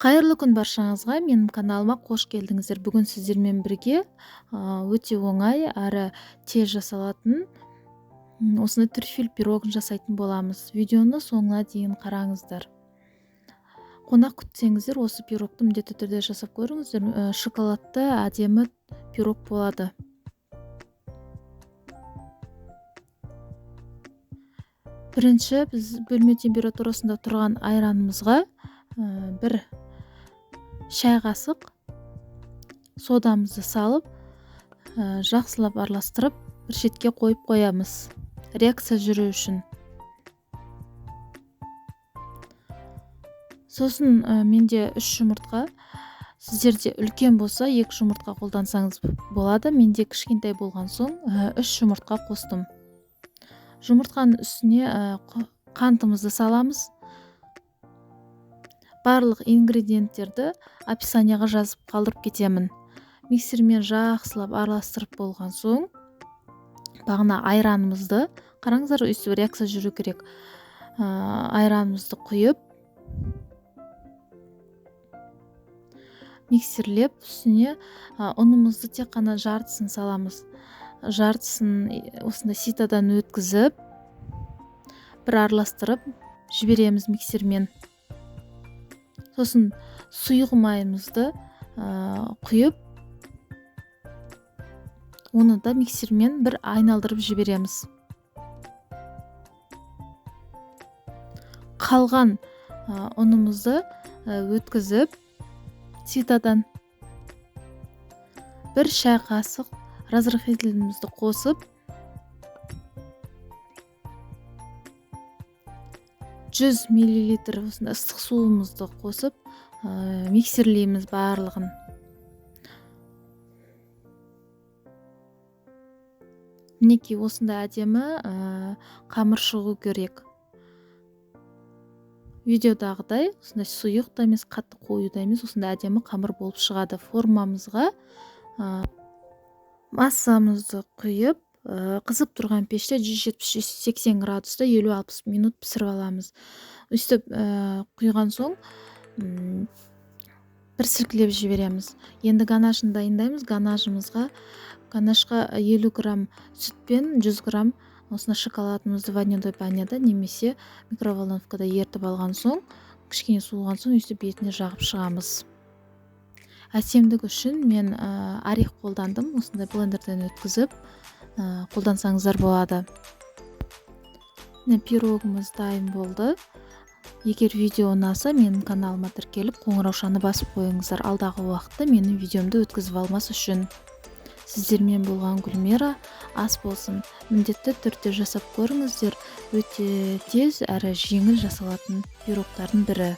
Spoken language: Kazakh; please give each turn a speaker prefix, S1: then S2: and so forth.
S1: Қайырлы күн баршаңызға, менің каналыма қош келдіңіздер. Бүгін сіздермен бірге өте оңай әрі тез жасалатын осындай трюфель пирогын жасайтын боламыз. Видеоны соңына дейін қараңыздар. Қонақ күтсеңіздер, осы пирогты міндетті түрде жасап көріңіздер. Шоколадты әдемі пирог болады. Бірінші біз бөлме температурасында тұрған айранымызға бір шай қасық содамызды салып, жақсылап араластырып, бір шетке қойып қоямыз. Реакция жүру үшін. Сосын менде 3 жұмыртқа, сіздерде үлкен болса 2 жұмыртқа қолдансаңыз болады. Менде кішкентай болған соң 3 жұмыртқа қостым. Жұмыртқаның үстіне қантымызды саламыз. Барлық ингредиенттерді описанияға жазып қалдырып кетемін. Миксермен жақсылап араластырып болған соң, бағана айранымызды, қараңыздар, өйстіп реакция жүру керек. Айранымызды құйып, миксерлеп, үстіне ұнымызды тек қана жартысын саламыз. Жартысын осындай ситадан өткізіп, бір араластырып жібереміз миксермен. Сосын сұйық майымызды құйып, оны да миксермен бір айналдырып жібереміз. Қалған ұнымызды өткізіп, ситадан бір шай қасық разрыхлителімізді қосып, 100 мл ыстық суымызды қосып, миксерлейміз барлығын. Мінекей осындай әдемі қамыр шығу керек. Видеодағыдай, осындай сұйық та емес, қатты қою да емес, осындай әдемі қамыр болып шығады. Формамызға массамызды құйып, қызып тұрған пеште 170-80 градуста 50-60 минут пісіріп аламыз. Өйстіп құйған соң бір сілкілеп жібереміз. Енді ганашын дайындаймыз. Ганашқа 50 грамм сүтпен 100 грамм осына шоколадымызды ванильный баняда немесе микроволновкада ертіп алған соң, кішкене суыған соң өйстіп бетіне жағып шығамыз. Әсемдік үшін мен орех қолдандым. Осындай блендерден өткізіп қолдансаңыздар болады. Пирогымыз дайын болды. Егер видео ұнаса, менің каналыма тіркеліп, қоңыраушаны басып қойыңыздар. Алдағы уақытта менің видеомды өткізіп алмас үшін. Сіздермен болған Гүлмира. Ас болсын. Міндетті түрде жасап көріңіздер. Өте тез әрі жеңіл жасалатын пирогтардың бірі.